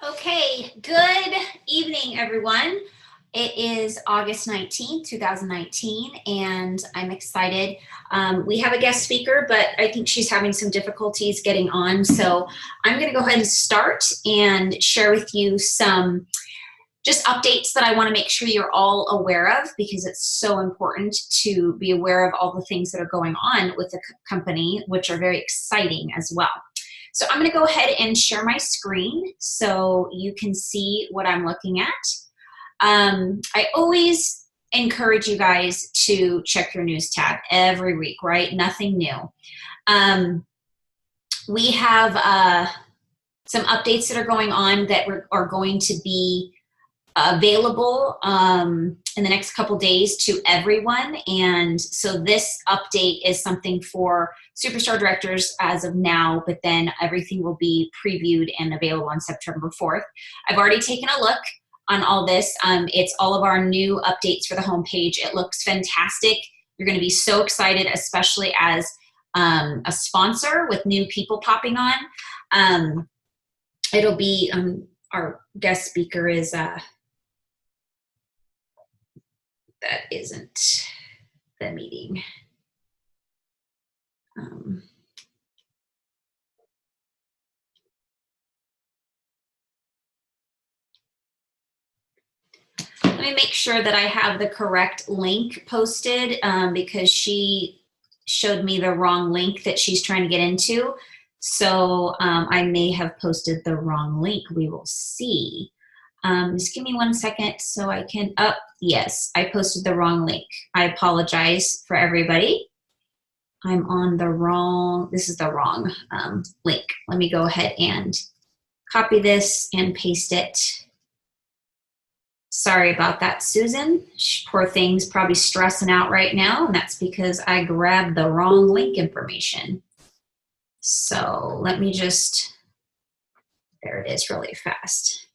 Okay, good evening, everyone. It is August 19th, 2019, and I'm excited. We have a guest speaker, but I think she's having some difficulties getting on. So I'm going to go ahead and start and share with you some just updates that I want to make sure you're all aware of, because it's so important to be aware of all the things that are going on with the company, which are very exciting as well. So I'm going to go ahead and share my screen so you can see what I'm looking at. I always encourage you guys to check your news tab every week, right? Nothing new. We have some updates that are going on that are going to be available in the next couple days to everyone. And so this update is something for Superstar directors as of now, but then everything will be previewed and available on September 4th. I've already taken a look on all this. It's all of our new updates for the homepage. It looks fantastic. You're going to be so excited, especially as a sponsor with new people popping on. It'll be, our guest speaker is, that isn't the meeting. Let me make sure that I have the correct link posted because she showed me the wrong link that she's trying to get into. So I may have posted the wrong link. We will see. Just give me 1 second so I can, yes, I posted the wrong link. I apologize for everybody. I'm on the wrong, this is the wrong link. Let me go ahead and copy this and paste it. Sorry about that, Susan. Poor thing's probably stressing out right now, and that's because I grabbed the wrong link information. So let me just, there it is really fast.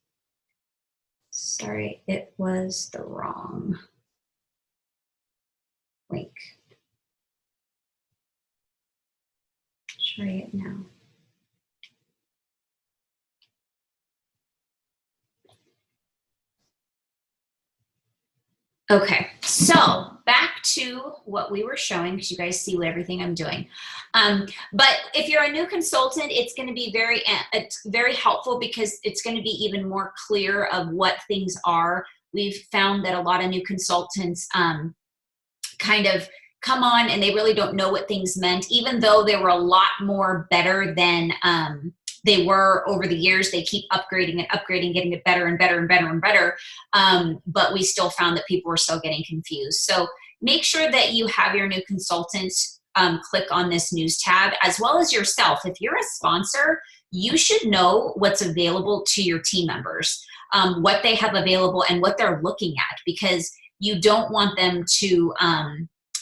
Sorry, it was the wrong link. Try it now. Okay, so back to what we were showing, because you guys see what everything I'm doing. But if you're a new consultant, it's going to be very helpful, because it's going to be even more clear of what things are. We've found that a lot of new consultants kind of come on and they really don't know what things meant, even though they were a lot more better than they were over the years. They keep upgrading and upgrading, getting it better and better and better and better. But we still found that people were still getting confused. So make sure that you have your new consultant click on this news tab, as well as yourself. If you're a sponsor, you should know what's available to your team members, what they have available and what they're looking at, because you don't want them to,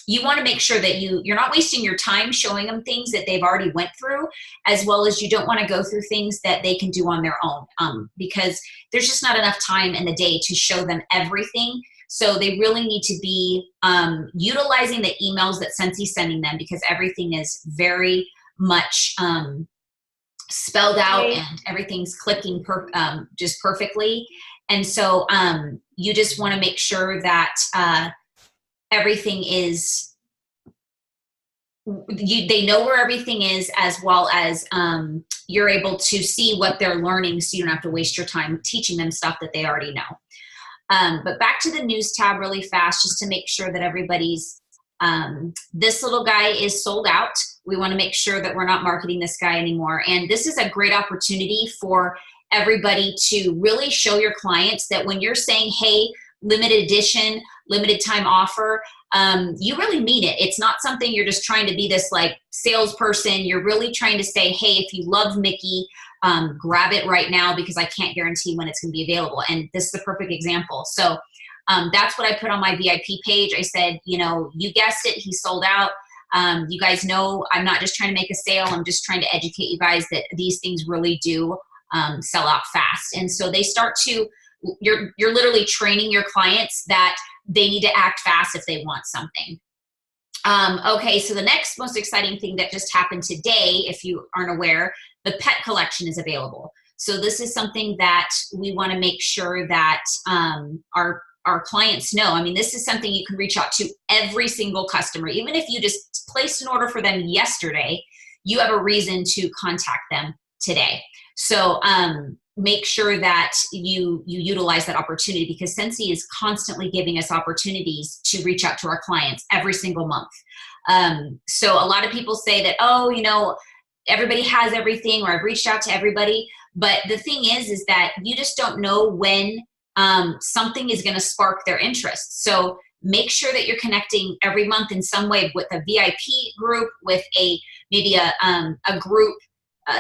you want to make sure that you're not wasting your time showing them things that they've already went through, as well as you don't want to go through things that they can do on their own, because there's just not enough time in the day to show them everything. So they really need to be utilizing the emails that Scentsy's sending them, because everything is very much spelled out and everything's clicking just perfectly. And so you just want to make sure that everything is, they know where everything is, as well as you're able to see what they're learning, so you don't have to waste your time teaching them stuff that they already know. But back to the news tab really fast, just to make sure that everybody's, this little guy is sold out. We want to make sure that we're not marketing this guy anymore. And this is a great opportunity for everybody to really show your clients that when you're saying, hey, limited edition, limited time offer, you really mean it. It's not something you're just trying to be this like salesperson. You're really trying to say, hey, if you love Mickey, grab it right now, because I can't guarantee when it's going to be available. And this is the perfect example. So that's what I put on my VIP page. I said, you know, you guessed it, he sold out. You guys know I'm not just trying to make a sale. I'm just trying to educate you guys that these things really do sell out fast. And so they start to, you're literally training your clients that they need to act fast if they want something. Okay, so the next most exciting thing that just happened today, if you aren't aware, the pet collection is available. So this is something that we want to make sure that our clients know. I mean, this is something you can reach out to every single customer. Even if you just placed an order for them yesterday, you have a reason to contact them today. So make sure that you utilize that opportunity, because Scentsy is constantly giving us opportunities to reach out to our clients every single month. So a lot of people say that, oh, you know, everybody has everything, or I've reached out to everybody. But the thing is that you just don't know when something is going to spark their interest. So make sure that you're connecting every month in some way with a VIP group, with maybe a group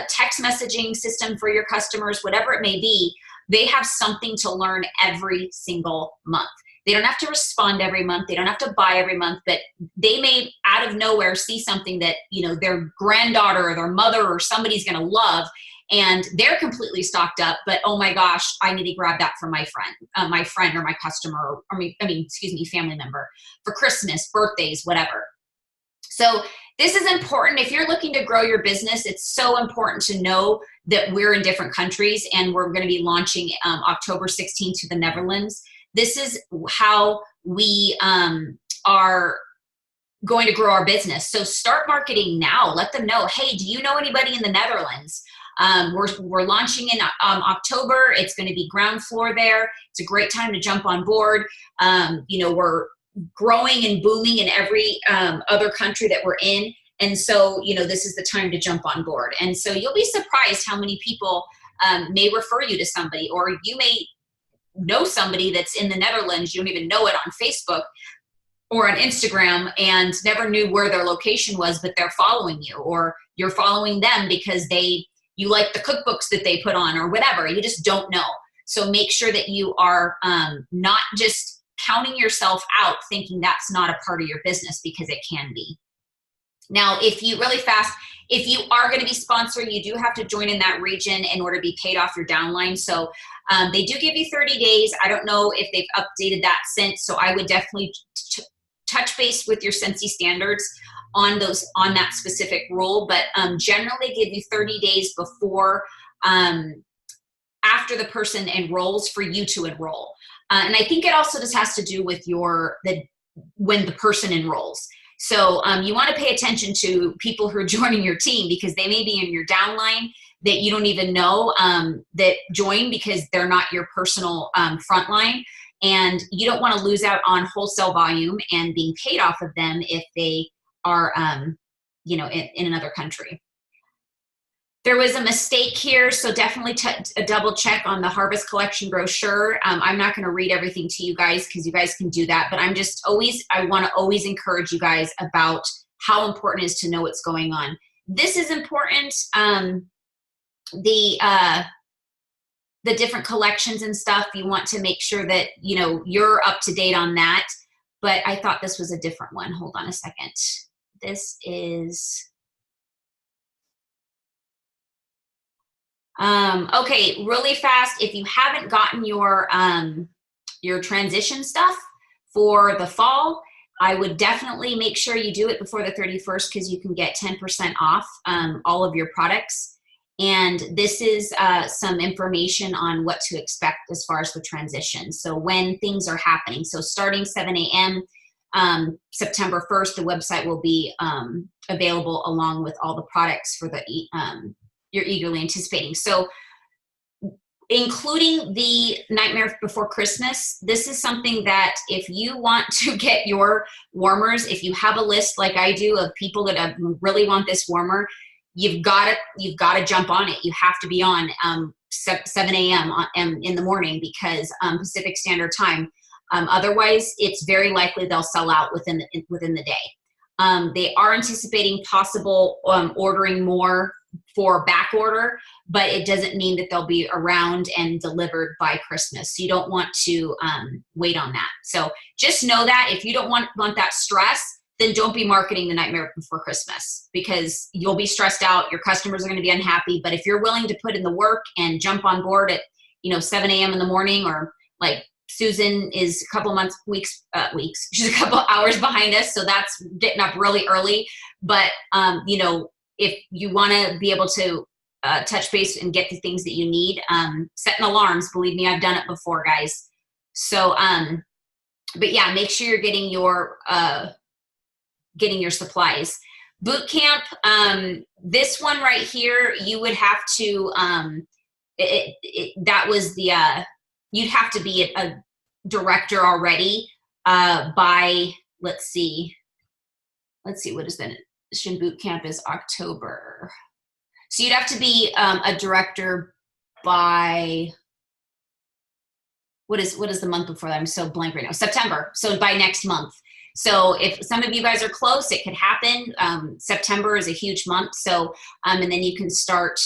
text messaging system for your customers, whatever it may be. They have something to learn every single month. They don't have to respond every month. They don't have to buy every month, but they may out of nowhere see something that, you know, their granddaughter or their mother or somebody's going to love, and they're completely stocked up, but oh my gosh, I need to grab that for my friend or my customer, or excuse me, family member for Christmas, birthdays, whatever. So this is important. If you're looking to grow your business, it's so important to know that we're in different countries, and we're going to be launching October 16th to the Netherlands. This is how we are going to grow our business. So start marketing now. Let them know, hey, do you know anybody in the Netherlands? We're launching in October. It's going to be ground floor there. It's a great time to jump on board. You know, we're growing and booming in every other country that we're in. And so, you know, this is the time to jump on board. And so you'll be surprised how many people may refer you to somebody, or you may know somebody that's in the Netherlands. You don't even know it on Facebook or on Instagram, and never knew where their location was, but they're following you, or you're following them because you like the cookbooks that they put on, or whatever. You just don't know. So make sure that you are not just counting yourself out thinking that's not a part of your business, because it can be. Now, if you are going to be sponsored, you do have to join in that region in order to be paid off your downline. So they do give you 30 days. I don't know if they've updated that since, so I would definitely touch base with your Scentsy standards on that specific rule, but generally give you 30 days before, after the person enrolls, for you to enroll. And I think it also just has to do with when the person enrolls. So you want to pay attention to people who are joining your team, because they may be in your downline that you don't even know that join, because they're not your personal frontline. And you don't want to lose out on wholesale volume and being paid off of them if they are, you know, in another country. There was a mistake here, so definitely double check on the Harvest Collection brochure. I'm not going to read everything to you guys, because you guys can do that, but I want to always encourage you guys about how important it is to know what's going on. This is important. The different collections and stuff, you want to make sure that, you know, you're up to date on that. But I thought this was a different one. Hold on a second. This is, okay, really fast. If you haven't gotten your transition stuff for the fall, I would definitely make sure you do it before the 31st, because you can get 10% off all of your products. And this is some information on what to expect as far as the transition. So when things are happening. So starting 7 a.m. September 1st, the website will be available along with all the products for you're eagerly anticipating. So including the Nightmare Before Christmas, this is something that if you want to get your warmers, if you have a list like I do of people that really want this warmer, you've got to jump on it. You have to be on 7 a.m. in the morning, because Pacific Standard Time. Otherwise, it's very likely they'll sell out within the day. They are anticipating possible ordering more for back order, but it doesn't mean that they'll be around and delivered by Christmas. So you don't want to wait on that. So just know that if you don't want that stress, then don't be marketing the Nightmare Before Christmas, because you'll be stressed out. Your customers are going to be unhappy. But if you're willing to put in the work and jump on board at 7 a.m. in the morning, or like Susan is a couple weeks, she's a couple hours behind us, so that's getting up really early. But if you want to be able to touch base and get the things that you need. Setting alarms, believe me, I've done it before, guys. So, but yeah, make sure you're getting your supplies. Boot camp, this one right here, you would have to, that was the, you'd have to be a director already by, let's see, what is the boot camp is October. So you'd have to be a director by, what is the month before that? I'm so blank right now. September. So by next month. So if some of you guys are close, it could happen. September is a huge month. So, and then you can start,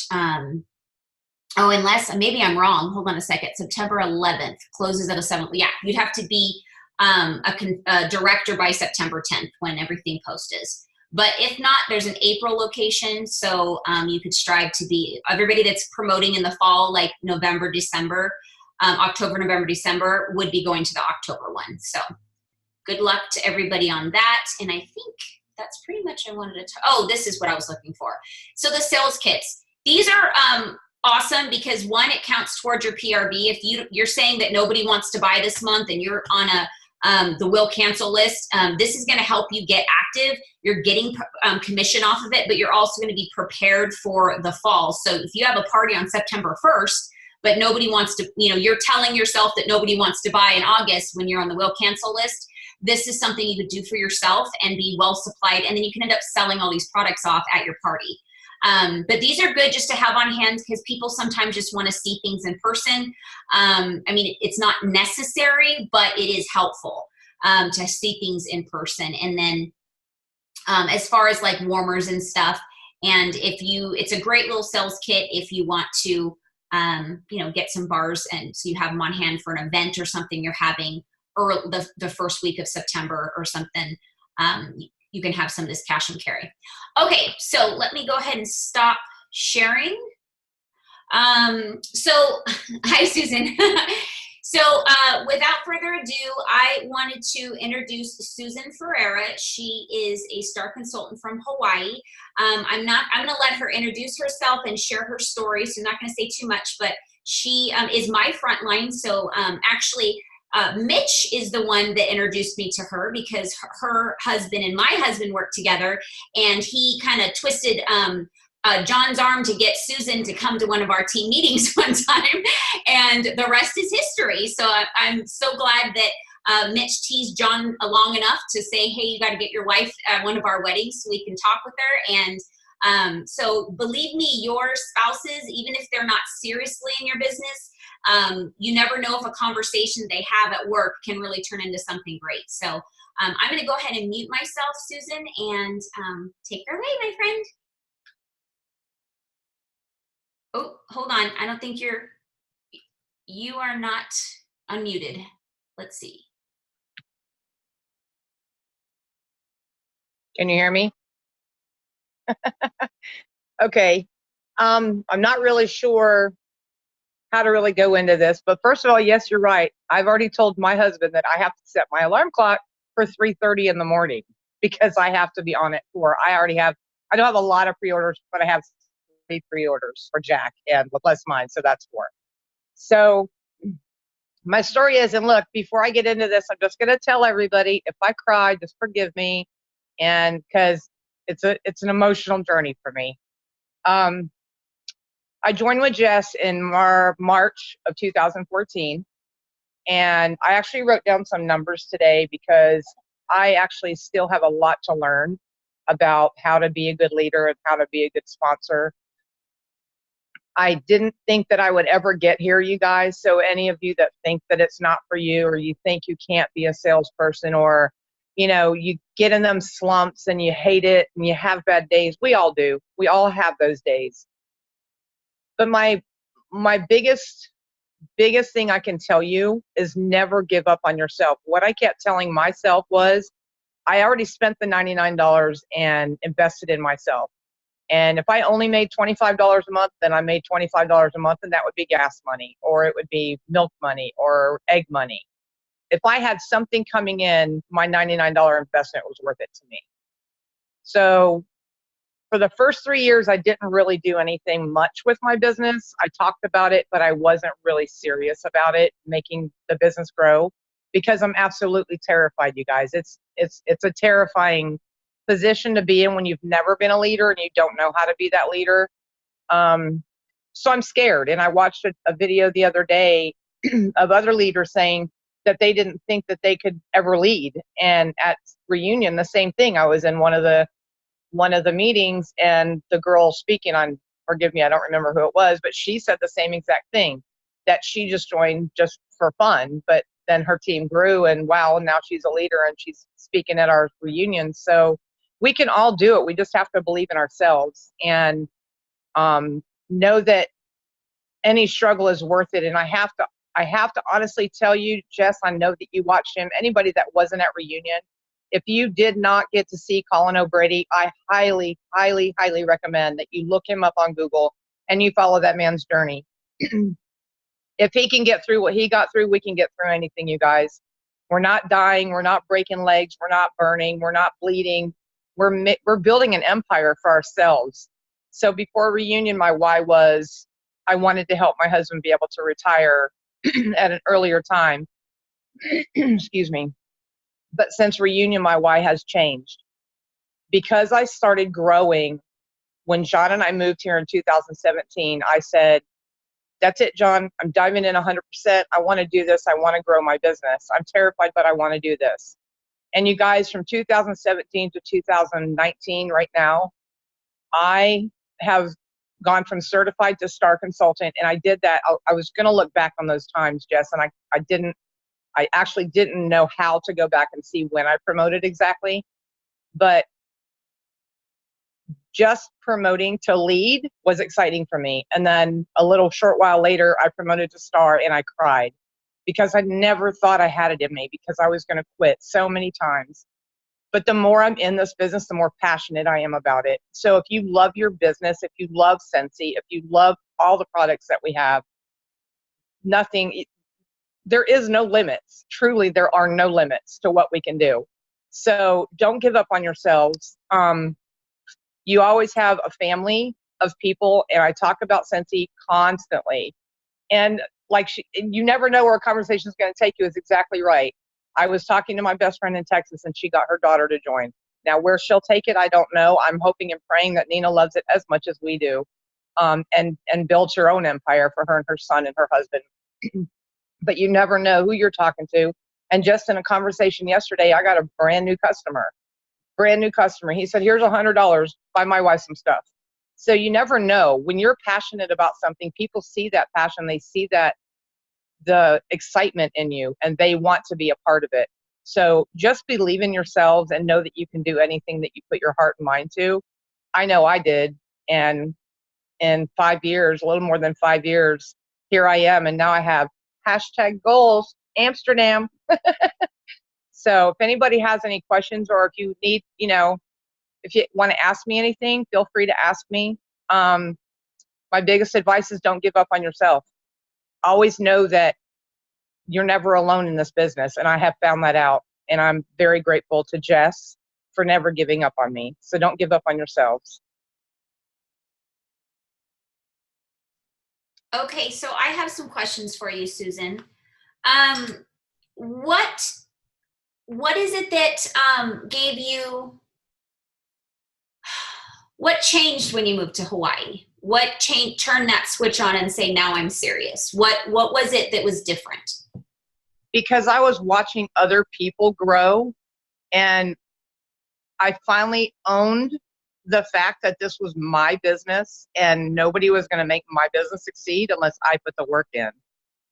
unless, maybe I'm wrong. Hold on a second. September 11th closes at a 7th. Yeah, you'd have to be a director by September 10th when everything post is. But if not, there's an April location. So you could strive to be, everybody that's promoting in the fall, like November, December, October, November, December, would be going to the October one. So good luck to everybody on that. And I think that's pretty much I wanted to, oh, this is what I was looking for. So the sales kits, these are awesome because one, it counts towards your PRV. If you're saying that nobody wants to buy this month and you're on the will cancel list, this is going to help you get active. You're getting commission off of it, but you're also going to be prepared for the fall. So if you have a party on September 1st, but nobody wants to, you're telling yourself that nobody wants to buy in August when you're on the will cancel list, this is something you could do for yourself and be well supplied. And then you can end up selling all these products off at your party. But these are good just to have on hand because people sometimes just want to see things in person. I mean, it's not necessary, but it is helpful to see things in person. And then as far as like warmers and stuff, and it's a great little sales kit if you want to, get some bars and so you have them on hand for an event or something you're having or the first week of September or something. You can have some of this cash and carry. Okay, so let me go ahead and stop sharing. So, hi, Susan. So without further ado, I wanted to introduce Susan Ferrera. She is a star consultant from Hawaii. I'm going to let her introduce herself and share her story. So I'm not going to say too much, but she is my frontline. So actually, Mitch is the one that introduced me to her because her husband and my husband worked together, and he kind of twisted John's arm to get Susan to come to one of our team meetings one time, and the rest is history. So I'm so glad that Mitch teased John long enough to say, hey, you got to get your wife at one of our weddings so we can talk with her. And so believe me, your spouses, even if they're not seriously in your business, you never know if a conversation they have at work can really turn into something great. So I'm going to go ahead and mute myself, Susan, and take her away, my friend. Oh, hold on. I don't think you are not unmuted. Let's see. Can you hear me? Okay. I'm not really sure how to really go into this, but first of all, yes, you're right. I've already told my husband that I have to set my alarm clock for 3:30 in the morning because I have to be on it I don't have a lot of pre-orders, but I have 3 pre-orders for Jack and plus mine, so that's 4. So my story is, and look, before I get into this, I'm just going to tell everybody, if I cry, just forgive me, and because it's an emotional journey for me. I joined with Jess in March of 2014, and I actually wrote down some numbers today because I actually still have a lot to learn about how to be a good leader and how to be a good sponsor. I didn't think that I would ever get here, you guys. So any of you that think that it's not for you, or you think you can't be a salesperson, or you get in them slumps and you hate it and you have bad days. We all do. We all have those days. But my biggest thing I can tell you is never give up on yourself. What I kept telling myself was, I already spent the $99 and invested in myself. And if I only made $25 a month, then I made $25 a month, and that would be gas money, or it would be milk money, or egg money. If I had something coming in, my $99 investment was worth it to me. So for the first 3 years, I didn't really do anything much with my business. I talked about it, but I wasn't really serious about it, making the business grow, because I'm absolutely terrified, you guys. It's a terrifying position to be in when you've never been a leader and you don't know how to be that leader. So I'm scared. And I watched a video the other day of other leaders saying that they didn't think that they could ever lead. And at reunion, the same thing. I was in one of the meetings, and the girl speaking on, forgive me, I don't remember who it was, but she said the same exact thing, that she just joined just for fun, but then her team grew, and wow, now she's a leader and she's speaking at our reunion. So we can all do it. We just have to believe in ourselves and know that any struggle is worth it. And I have to honestly tell you, Jess, I know that you watched him. Anybody that wasn't at reunion, if you did not get to see Colin O'Brady, I highly, highly, highly recommend that you look him up on Google and you follow that man's journey. If he can get through what he got through, we can get through anything, you guys. We're not dying. We're not breaking legs. We're not burning. We're not bleeding. We're building an empire for ourselves. So before reunion, my why was I wanted to help my husband be able to retire at an earlier time. Excuse me. But since reunion, my why has changed. Because I started growing, when John and I moved here in 2017, I said, that's it, John. I'm diving in 100%. I want to do this. I want to grow my business. I'm terrified, but I want to do this. And you guys, from 2017 to 2019, right now, I have gone from certified to star consultant. And I did that. I was going to look back on those times, Jess, and I actually didn't know how to go back and see when I promoted exactly. But just promoting to lead was exciting for me. And then a little short while later, I promoted to star, and I cried because I never thought I had it in me, because I was going to quit so many times. But the more I'm in this business, the more passionate I am about it. So if you love your business, if you love Scentsy, if you love all the products that we have, there is no limits. Truly, there are no limits to what we can do. So don't give up on yourselves. You always have a family of people, and I talk about Scentsy constantly. And you never know where a conversation is going to take you, is exactly right. I was talking to my best friend in Texas, and she got her daughter to join. Now, where she'll take it, I don't know. I'm hoping and praying that Nina loves it as much as we do, and builds her own empire for her and her son and her husband. But you never know who you're talking to. And just in a conversation yesterday, I got a brand new customer. He said, here's $100, buy my wife some stuff. So you never know. When you're passionate about something, people see that passion. They see the excitement in you, and they want to be a part of it. So just believe in yourselves and know that you can do anything that you put your heart and mind to. I know I did. And in 5 years, a little more than 5 years, here I am. And now I have #goals, Amsterdam. So if anybody has any questions, or if you need, if you want to ask me anything, feel free to ask me. My biggest advice is don't give up on yourself. Always know that you're never alone in this business. And I have found that out. And I'm very grateful to Jess for never giving up on me. So don't give up on yourselves. Okay, so I have some questions for you, Susan. What is it that gave you, what changed when you moved to Hawaii? What turned that switch on and say, now I'm serious? What was it that was different? Because I was watching other people grow, and I finally owned the fact that this was my business, and nobody was going to make my business succeed unless I put the work in.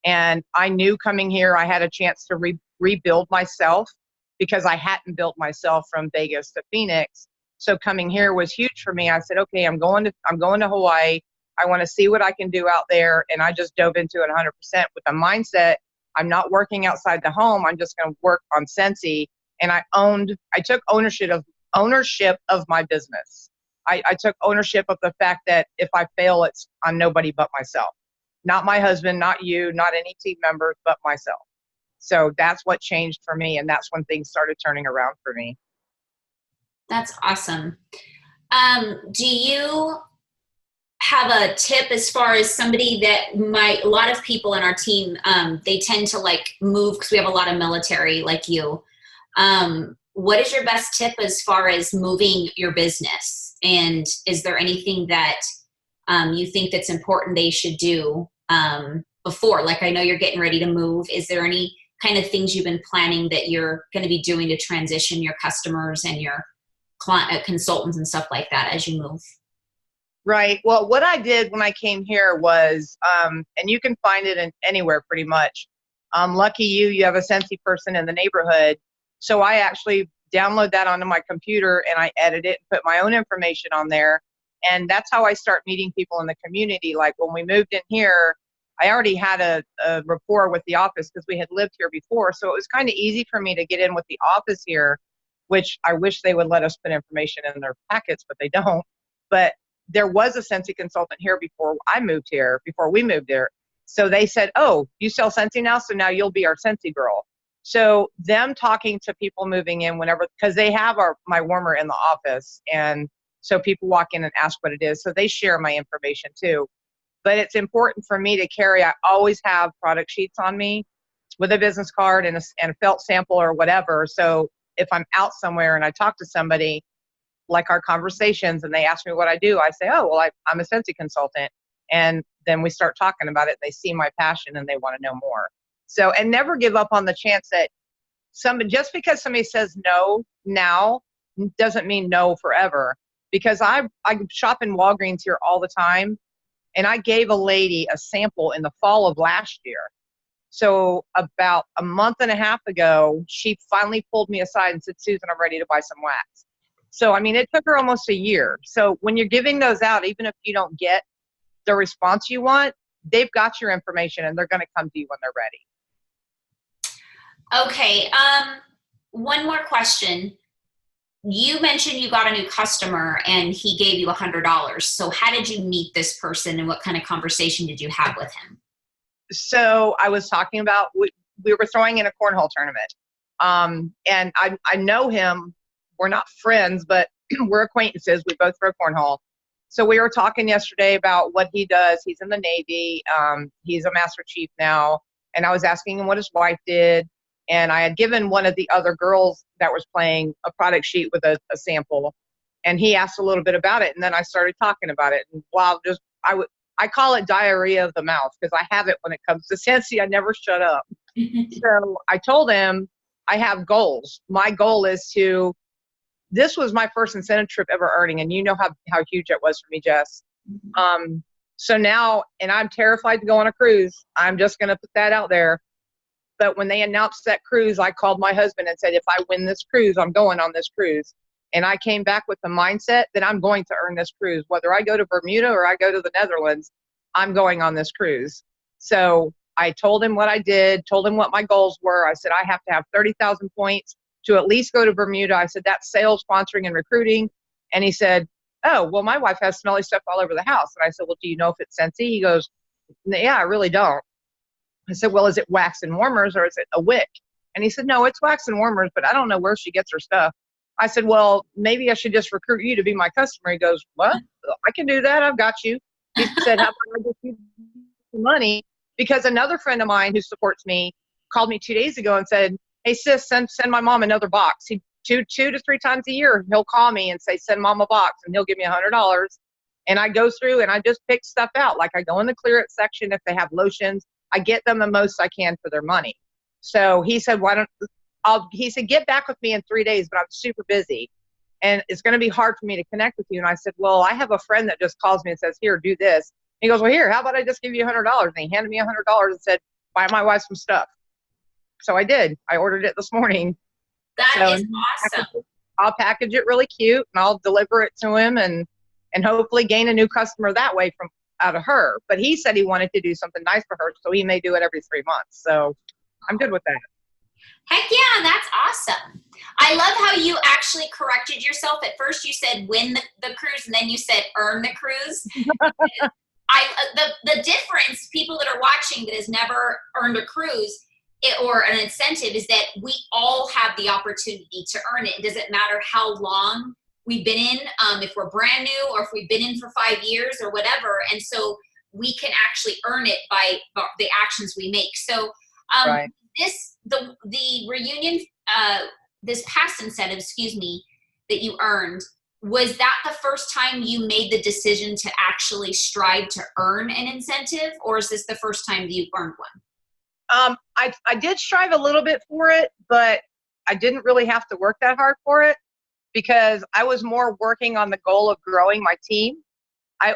And I knew coming here, I had a chance to rebuild myself, because I hadn't built myself from Vegas to Phoenix. So coming here was huge for me. I said, okay, I'm going to Hawaii. I want to see what I can do out there. And I just dove into it 100% with the mindset, I'm not working outside the home. I'm just going to work on Scentsy. And I took ownership of my business. I took ownership of the fact that if I fail, it's on nobody but myself. Not my husband, not you, not any team members, but myself. So that's what changed for me. And that's when things started turning around for me. That's awesome. Do you have a tip as far as somebody that might, a lot of people in our team, they tend to like move because we have a lot of military like you. What is your best tip as far as moving your business? And is there anything that you think that's important they should do before? Like, I know you're getting ready to move. Is there any kind of things you've been planning that you're going to be doing to transition your customers and your client, consultants and stuff like that as you move? Right. Well, what I did when I came here was, and you can find it in anywhere pretty much. Lucky you have a Scentsy person in the neighborhood. So I actually download that onto my computer and I edit it and put my own information on there. And that's how I start meeting people in the community. Like when we moved in here, I already had a rapport with the office because we had lived here before. So it was kind of easy for me to get in with the office here, which I wish they would let us put information in their packets, but they don't. But there was a Scentsy consultant here before I moved here, before we moved there. So they said, oh, you sell Scentsy now? So now you'll be our Scentsy girl. So them talking to people moving in whenever, because they have my warmer in the office. And so people walk in and ask what it is. So they share my information too. But it's important for me to carry, I always have product sheets on me with a business card and a felt sample or whatever. So if I'm out somewhere and I talk to somebody, like our conversations, and they ask me what I do, I say, oh, well, I'm a Scentsy consultant. And then we start talking about it. They see my passion and they want to know more. So, and never give up on the chance that just because somebody says no now doesn't mean no forever. Because I shop in Walgreens here all the time. And I gave a lady a sample in the fall of last year. So about a month and a half ago, she finally pulled me aside and said, Susan, I'm ready to buy some wax. So, I mean, it took her almost a year. So when you're giving those out, even if you don't get the response you want, they've got your information and they're going to come to you when they're ready. Okay. One more question. You mentioned you got a new customer and he gave you $100. So how did you meet this person and what kind of conversation did you have with him? So I was talking about, we were throwing in a cornhole tournament. And I know him. We're not friends, but we're acquaintances. We both throw cornhole. So we were talking yesterday about what he does. He's in the Navy. He's a Master Chief now. And I was asking him what his wife did. And I had given one of the other girls that was playing a product sheet with a sample. And he asked a little bit about it. And then I started talking about it. And wow, I call it diarrhea of the mouth because I have it when it comes to Scentsy. I never shut up. So I told him I have goals. My goal is this was my first incentive trip ever earning. And you know how huge it was for me, Jess. So now, and I'm terrified to go on a cruise. I'm just going to put that out there. But when they announced that cruise, I called my husband and said, if I win this cruise, I'm going on this cruise. And I came back with the mindset that I'm going to earn this cruise. Whether I go to Bermuda or I go to the Netherlands, I'm going on this cruise. So I told him what I did, told him what my goals were. I said, I have to have 30,000 points to at least go to Bermuda. I said, that's sales, sponsoring, and recruiting. And he said, oh, well, my wife has smelly stuff all over the house. And I said, well, do you know if it's Scentsy? He goes, yeah, I really don't. I said, well, is it wax and warmers or is it a wick? And he said, no, it's wax and warmers, but I don't know where she gets her stuff. I said, well, maybe I should just recruit you to be my customer. He goes, what? I can do that. I've got you. He said, how about I just give you money? Because another friend of mine who supports me called me 2 days ago and said, hey, sis, send my mom another box. He two to three times a year, he'll call me and say, send mom a box, and he'll give me $100. And I go through and I just pick stuff out. Like I go in the clear it section. If they have lotions, I get them the most I can for their money. So he said, he said, get back with me in 3 days, but I'm super busy and it's going to be hard for me to connect with you. And I said, well, I have a friend that just calls me and says, here, do this. He goes, well, here, how about I just give you $100? And he handed me $100 and said, buy my wife some stuff. So I did. I ordered it this morning. That is awesome. I'll package it really cute and I'll deliver it to him and hopefully gain a new customer that way out of her. But he said he wanted to do something nice for her, so he may do it every 3 months. So I'm good with that. Heck yeah, that's awesome. I love how you actually corrected yourself. At first you said win the cruise, and then you said earn the cruise. The difference, people that are watching that has never earned a cruise or an incentive, is that we all have the opportunity to earn it. It doesn't matter how long we've been in, if we're brand new, or if we've been in for 5 years or whatever. And so we can actually earn it by the actions we make. So Right. the reunion, this past incentive, excuse me, that you earned, was that the first time you made the decision to actually strive to earn an incentive, or is this the first time that you've earned one? I did strive a little bit for it, but I didn't really have to work that hard for it because I was more working on the goal of growing my team. I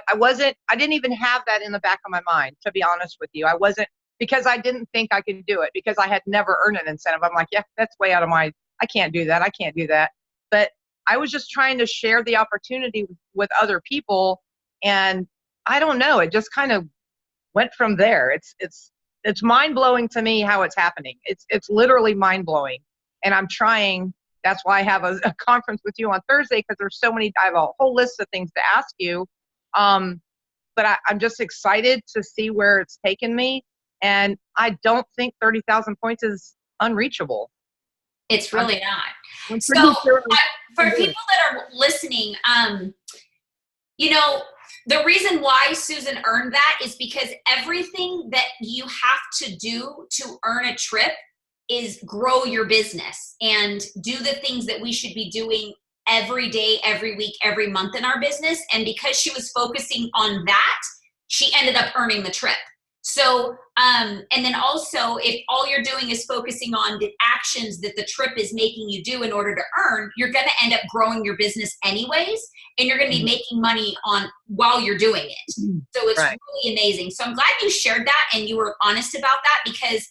didn't even have that in the back of my mind, to be honest with you. I wasn't, because I didn't think I could do it because I had never earned an incentive. I'm like, yeah, that's way out of my, I can't do that. I can't do that. But I was just trying to share the opportunity with other people. And I don't know, it just kind of went from there. It's mind blowing to me how it's happening. It's literally mind blowing. And I'm trying, that's why I have a conference with you on Thursday, because there's so many, I have a whole list of things to ask you. But I'm just excited to see where it's taken me. And I don't think 30,000 points is unreachable. It's really not. I'm So sure for people that are listening, you know, the reason why Susan earned that is because everything that you have to do to earn a trip is grow your business and do the things that we should be doing every day, every week, every month in our business. And because she was focusing on that, she ended up earning the trip. So, and then also, if all you're doing is focusing on the actions that the trip is making you do in order to earn, you're going to end up growing your business anyways, and you're going to be making money on while you're doing it. So it's really amazing. So I'm glad you shared that and you were honest about that, because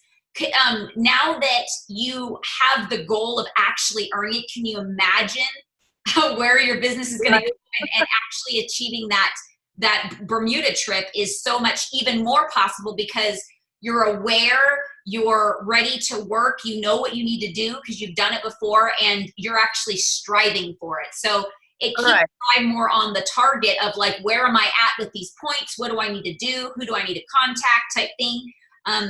now that you have the goal of actually earning it, can you imagine where your business is going to go and actually achieving that Bermuda trip is so much even more possible because you're aware, you're ready to work, you know what you need to do because you've done it before, and you're actually striving for it. So it keeps eye more on the target of like, where am I at with these points? What do I need to do? Who do I need to contact type thing?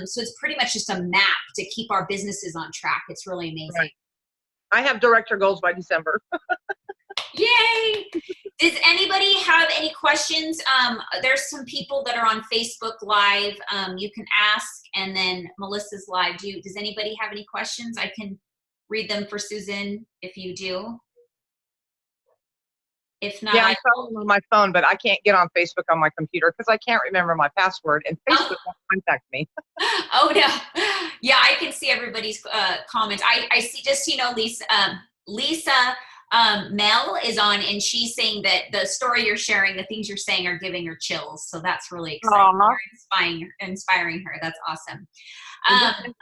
So it's pretty much just a map to keep our businesses on track. It's really amazing. Right. I have director goals by December. Yay! Does anybody have any questions? There's some people that are on Facebook Live. You can ask, and then Melissa's live. Does anybody have any questions? I can read them for Susan if you do. If not, yeah, I saw them on my phone, but I can't get on Facebook on my computer because I can't remember my password, and Facebook won't contact me. Oh no! Yeah, I can see everybody's comments. I see. Just so you know, Lisa Mel is on, and she's saying that the story you're sharing, the things you're saying, are giving her chills. So that's really exciting. You're inspiring her. That's awesome.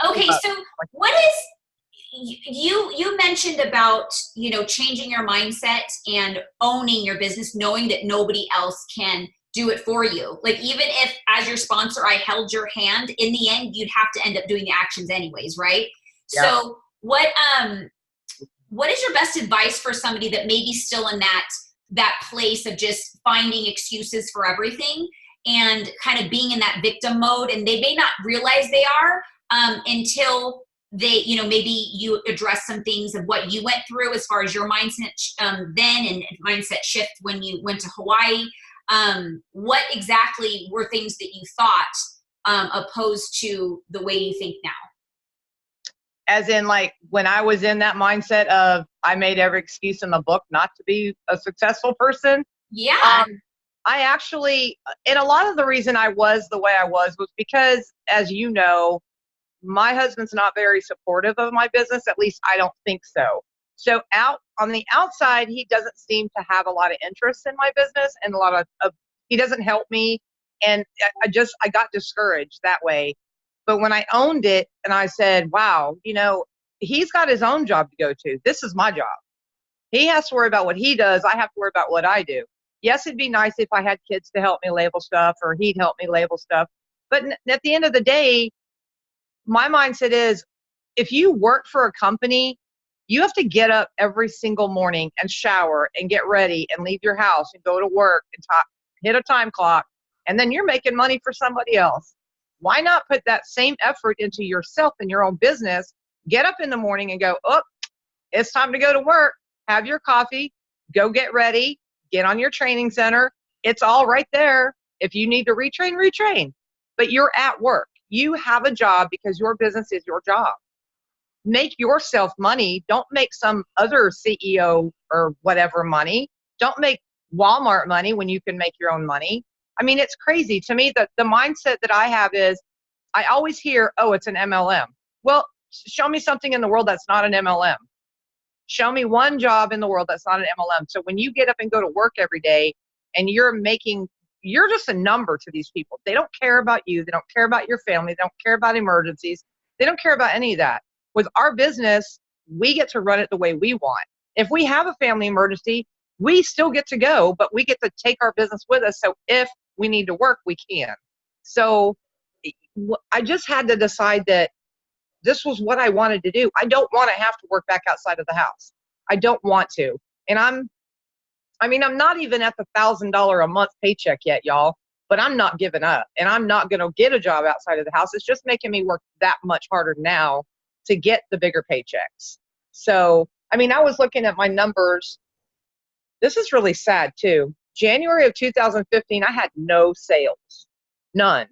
Okay, so what is you mentioned about, you know, changing your mindset and owning your business, knowing that nobody else can do it for you. Like, even if as your sponsor I held your hand, in the end you'd have to end up doing the actions anyways, right? Yeah. So what is your best advice for somebody that may be still in that place of just finding excuses for everything and kind of being in that victim mode, and they may not realize they are until they, you know, maybe you address some things of what you went through as far as your mindset then and mindset shift when you went to Hawaii. What exactly were things that you thought opposed to the way you think now? As in, like, when I was in that mindset of I made every excuse in the book not to be a successful person. Yeah. I actually, and a lot of the reason I was the way I was because, as you know, my husband's not very supportive of my business. At least I don't think so. So out on the outside, he doesn't seem to have a lot of interest in my business, and a lot of he doesn't help me. And I got discouraged that way. But when I owned it and I said, wow, you know, he's got his own job to go to. This is my job. He has to worry about what he does. I have to worry about what I do. Yes, it'd be nice if I had kids to help me label stuff, or he'd help me label stuff. But at the end of the day, my mindset is, if you work for a company, you have to get up every single morning and shower and get ready and leave your house and go to work and hit a time clock, and then you're making money for somebody else. Why not put that same effort into yourself and your own business? Get up in the morning and go, oh, it's time to go to work. Have your coffee, go get ready, get on your training center. It's all right there. If you need to retrain, retrain. But you're at work. You have a job because your business is your job. Make yourself money. Don't make some other CEO or whatever money. Don't make Walmart money when you can make your own money. I mean, it's crazy to me that the mindset that I have is I always hear, oh, it's an MLM. Well, show me something in the world that's not an MLM. Show me one job in the world that's not an MLM. So when you get up and go to work every day and you're just a number to these people. They don't care about you. They don't care about your family. They don't care about emergencies. They don't care about any of that. With our business, we get to run it the way we want. If we have a family emergency, we still get to go, but we get to take our business with us. So if we need to work, we can. So I just had to decide that this was what I wanted to do. I don't want to have to work back outside of the house. I don't want to. And I'm not even at the $1,000 a month paycheck yet, y'all, but I'm not giving up and I'm not going to get a job outside of the house. It's just making me work that much harder now to get the bigger paychecks. So, I was looking at my numbers. This is really sad too. January of 2015, I had no sales, none.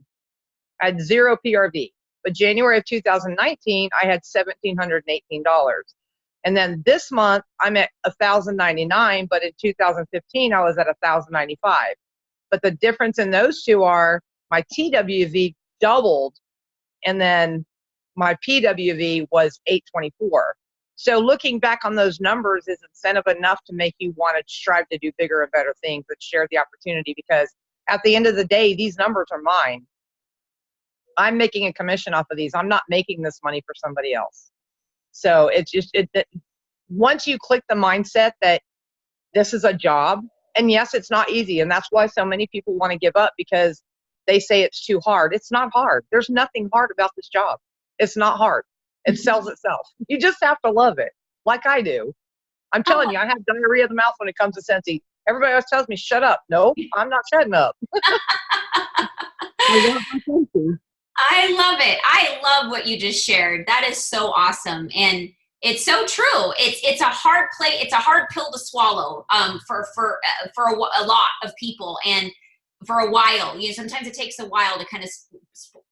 I had 0 PRV. But January of 2019, I had $1,718. And then this month, I'm at $1,099, but in 2015, I was at $1,095. But the difference in those two are my TWV doubled, and then my PWV was 824. So looking back on those numbers is incentive enough to make you want to strive to do bigger and better things and share the opportunity, because at the end of the day, these numbers are mine. I'm making a commission off of these. I'm not making this money for somebody else. So it's just, once you click the mindset that this is a job, and yes, it's not easy. And that's why so many people want to give up, because they say it's too hard. It's not hard. There's nothing hard about this job. It's not hard. It sells itself. You just have to love it, like I do. I'm telling you, I have diarrhea of the mouth when it comes to Scentsy. Everybody else tells me, shut up. No, I'm not shutting up. I love my Scentsy. I love it. I love what you just shared. That is so awesome. And it's so true. It's a hard it's a hard pill to swallow for a lot of people, and for a while. Sometimes it takes a while to kind of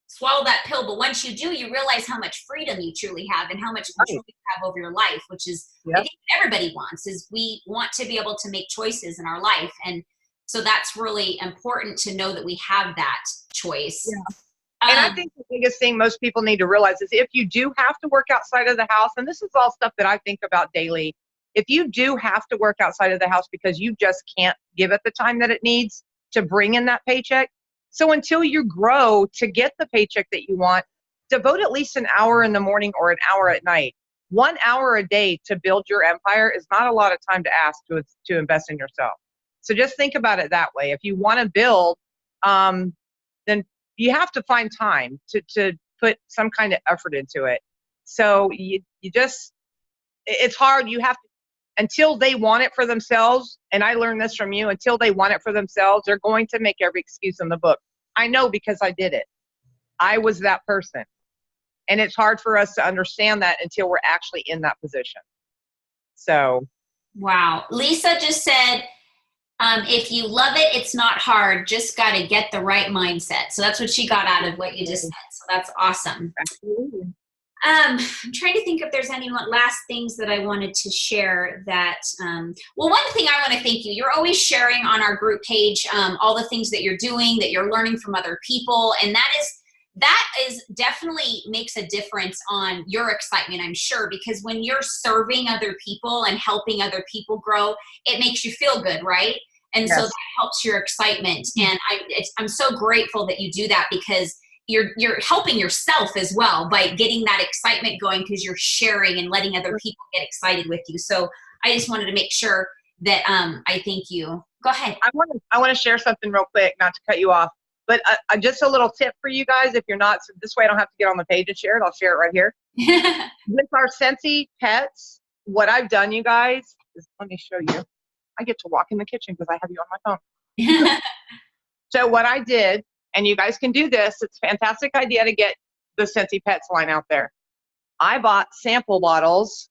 swallow that pill, but once you do, you realize how much freedom you truly have and how much control you have over your life, which is I think what everybody wants. Is we want to be able to make choices in our life, and so that's really important to know that we have that choice. Yeah. And I think the biggest thing most people need to realize is if you do have to work outside of the house, and this is all stuff that I think about daily, if you do have to work outside of the house because you just can't give it the time that it needs to bring in that paycheck, so until you grow to get the paycheck that you want, devote at least an hour in the morning or an hour at night. 1 hour a day to build your empire is not a lot of time to ask to invest in yourself. So just think about it that way. If you want to build, then you have to find time to put some kind of effort into it. So you just, it's hard. You have to, until they want it for themselves. And I learned this from you, until they want it for themselves, they're going to make every excuse in the book. I know, because I did it. I was that person. And it's hard for us to understand that until we're actually in that position. So. Wow. Lisa just said, if you love it, it's not hard. Just got to get the right mindset. So that's what she got out of what you just said. So that's awesome. Absolutely. I'm trying to think if there's any last things that I wanted to share that, well, one thing I want to thank you. You're always sharing on our group page all the things that you're doing, that you're learning from other people. And that is definitely makes a difference on your excitement, I'm sure, because when you're serving other people and helping other people grow, it makes you feel good, right? And so that helps your excitement. And I'm so grateful that you do that, because you're helping yourself as well by getting that excitement going, because you're sharing and letting other people get excited with you. So I just wanted to make sure that I thank you. Go ahead. I want to share something real quick, not to cut you off. But just a little tip for you guys, if you're not, so this way I don't have to get on the page and share it. I'll share it right here. With our Scentsy pets, what I've done, you guys, is, let me show you. I get to walk in the kitchen because I have you on my phone. So what I did, and you guys can do this, it's a fantastic idea to get the Scentsy Pets line out there. I bought sample bottles,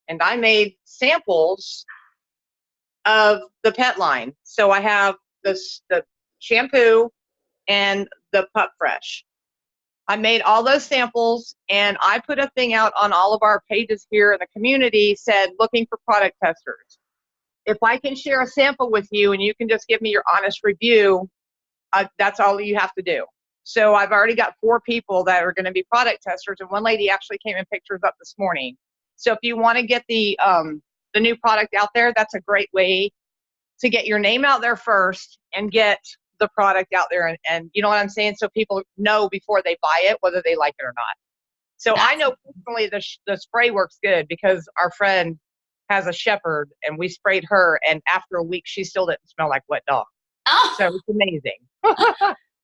and I made samples of the pet line. So I have the shampoo and the Pup Fresh. I made all those samples, and I put a thing out on all of our pages here in the community, said looking for product testers. If I can share a sample with you and you can just give me your honest review, that's all you have to do. So I've already got 4 people that are going to be product testers, and one lady actually came and picked hers up this morning. So if you want to get the new product out there, that's a great way to get your name out there first and get the product out there, and you know what I'm saying? So people know before they buy it whether they like it or not. So I know personally the spray works good because our friend has a shepherd, and we sprayed her, and after a week she still didn't smell like wet dog. Oh. So it's amazing.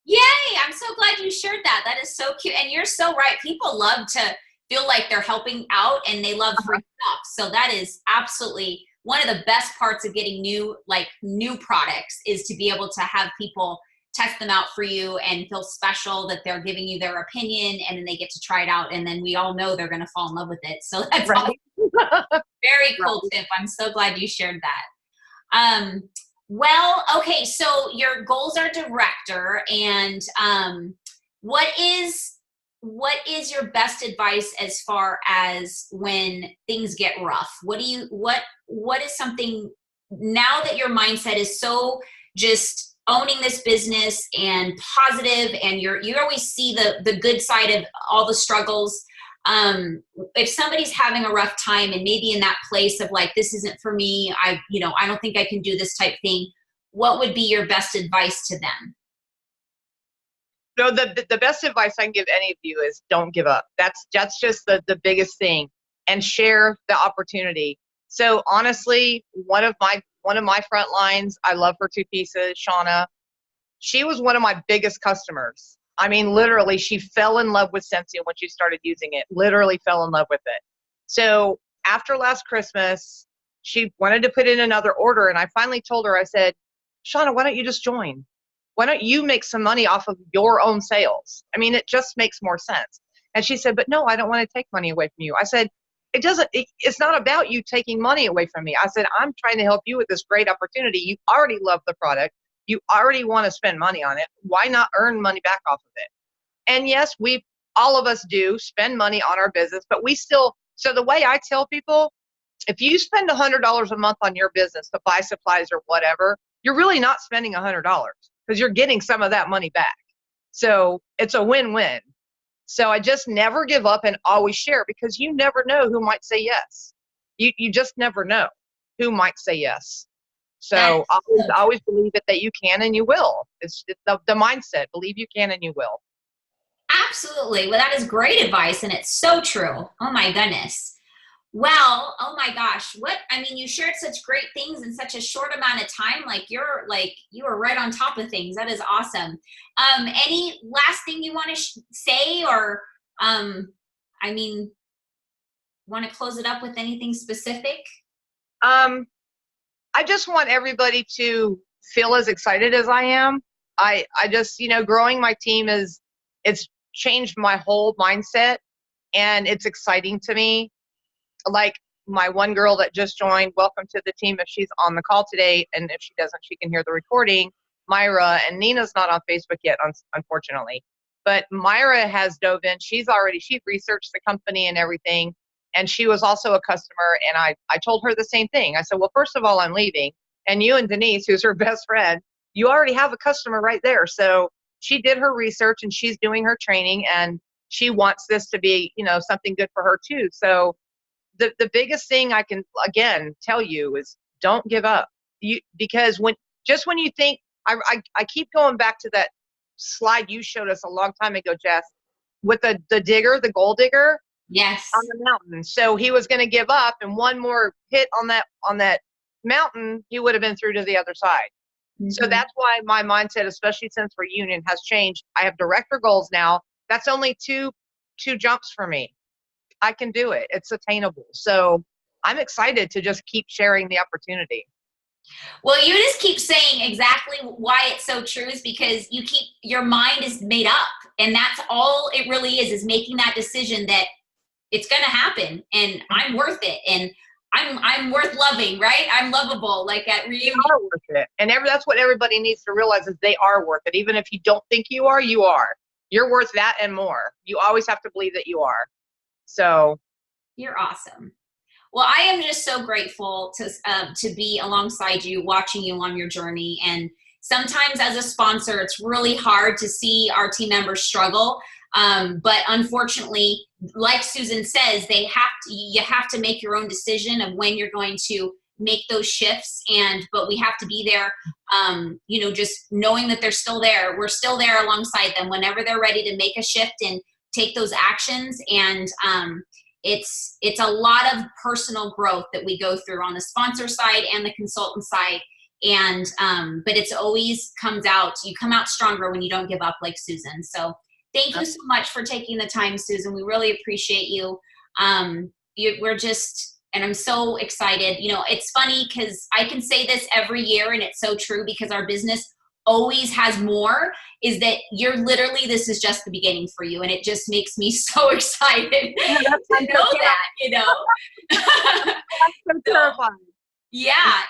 Yay! I'm so glad you shared that. That is so cute. And you're so right. People love to feel like they're helping out, and they love free stuff. So that is absolutely one of the best parts of getting new products, is to be able to have people test them out for you and feel special that they're giving you their opinion, and then they get to try it out, and then we all know they're going to fall in love with it. So that's right. Awesome. Very cool tip. I'm so glad you shared that. Well, okay, so your goals are director, and what is your best advice as far as when things get rough? What is something, now that your mindset is so just owning this business and positive, and you always see the good side of all the struggles. If somebody's having a rough time and maybe in that place of like, this isn't for me, I don't think I can do this type thing, what would be your best advice to them? So the best advice I can give any of you is don't give up. That's just the biggest thing, and share the opportunity. So honestly, one of my front lines, I love her 2 pieces, Shauna. She was one of my biggest customers. I mean, literally, she fell in love with Scentsy when she started using it. Literally fell in love with it. So after last Christmas, she wanted to put in another order, and I finally told her, I said, Shauna, why don't you just join? Why don't you make some money off of your own sales? I mean, it just makes more sense. And she said, but no, I don't want to take money away from you. I said, it's not about you taking money away from me. I said, I'm trying to help you with this great opportunity. You already love the product. You already want to spend money on it. Why not earn money back off of it? And yes, all of us do spend money on our business, but so the way I tell people, if you spend $100 a month on your business to buy supplies or whatever, you're really not spending $100 because you're getting some of that money back. So it's a win-win. So I just never give up and always share, because you never know who might say yes. You just never know who might say yes. So always believe it, that you can and you will. It's the mindset. Believe you can and you will. Absolutely. Well, that is great advice, and it's so true. Oh my goodness. Well, oh my gosh. You shared such great things in such a short amount of time. You are right on top of things. That is awesome. Any last thing you want to say, or, want to close it up with anything specific? I just want everybody to feel as excited as I am. I just, growing my team it's changed my whole mindset, and it's exciting to me. Like my one girl that just joined, welcome to the team if she's on the call today, and if she doesn't, she can hear the recording. Myra, and Nina's not on Facebook yet, unfortunately, but Myra has dove in. She researched the company and everything, and she was also a customer, and I told her the same thing. I said, well, first of all, I'm leaving, and you and Denise, who's her best friend, you already have a customer right there. So she did her research, and she's doing her training, and she wants this to be, something good for her too. So the biggest thing I can, again, tell you is don't give up. Because when you think, I keep going back to that slide you showed us a long time ago, Jess, with the gold digger. Yes. On the mountain. So he was going to give up, and one more hit on that mountain, he would have been through to the other side. Mm-hmm. So that's why my mindset, especially since reunion, has changed. I have director goals now. That's only two jumps for me. I can do it. It's attainable. So I'm excited to just keep sharing the opportunity. Well, you just keep saying exactly why it's so true, is because your mind is made up, and that's all it really is making that decision that it's going to happen, and I'm worth it, and I'm worth loving, right? I'm lovable, like at They reunion. are worth it. And that's what everybody needs to realize is they are worth it. Even if you don't think you are, you are. You're worth that and more. You always have to believe that you are. So You're awesome. Well, I am just so grateful to be alongside you, watching you on your journey. And sometimes as a sponsor, it's really hard to see our team members struggle. But unfortunately, like Susan says, you have to make your own decision of when you're going to make those shifts. But we have to be there, just knowing that they're still there. We're still there alongside them whenever they're ready to make a shift and take those actions. And it's a lot of personal growth that we go through on the sponsor side and the consultant side. And but it's always you come out stronger when you don't give up, like Susan. So thank you so much for taking the time, Susan. We really appreciate you. We're just, and I'm so excited. It's funny because I can say this every year, and it's so true because our business always has more, is that this is just the beginning for you. And it just makes me so excited to know that. I'm so terrified. Yeah,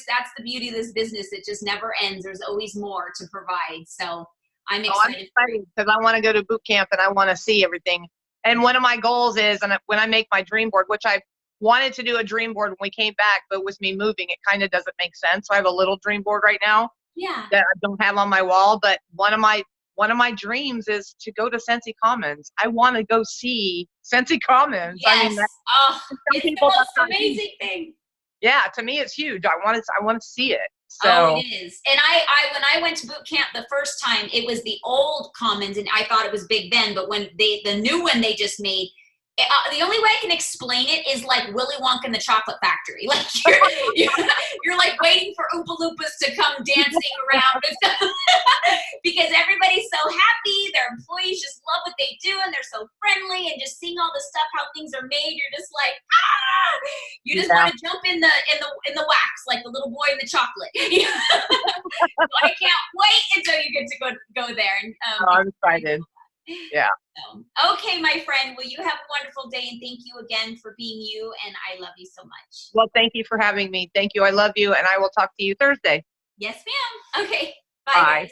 that's the beauty of this business. It just never ends. There's always more to provide. So I'm excited because I want to go to boot camp and I want to see everything. And one of my goals is, and when I make my dream board, which I wanted to do a dream board when we came back, but with me moving, it kind of doesn't make sense. So I have a little dream board right now. Yeah. That I don't have on my wall, but one of my dreams is to go to Scentsy Commons. I want to go see Scentsy Commons. Yes. I mean, it's the most amazing thing. Yeah, to me it's huge. I want to see it. So it is. And when I went to boot camp the first time, it was the old Commons, and I thought it was big then. But when the new one they just made, the only way I can explain it is like Willy Wonka and the Chocolate Factory. Like you're like waiting for Oompa Loompas to come dancing around because everybody's so happy. Their employees just love what they do, and they're so friendly. And just seeing all the stuff, how things are made, you're just like, you just want to jump in the wax like the little boy in the chocolate. So I can't wait until you get to go there. And I'm excited. Yeah. Okay, my friend. Well, you have a wonderful day, and thank you again for being you, and I love you so much. Well, thank you for having me. Thank you. I love you, and I will talk to you Thursday. Yes, ma'am. Okay. Bye. Bye.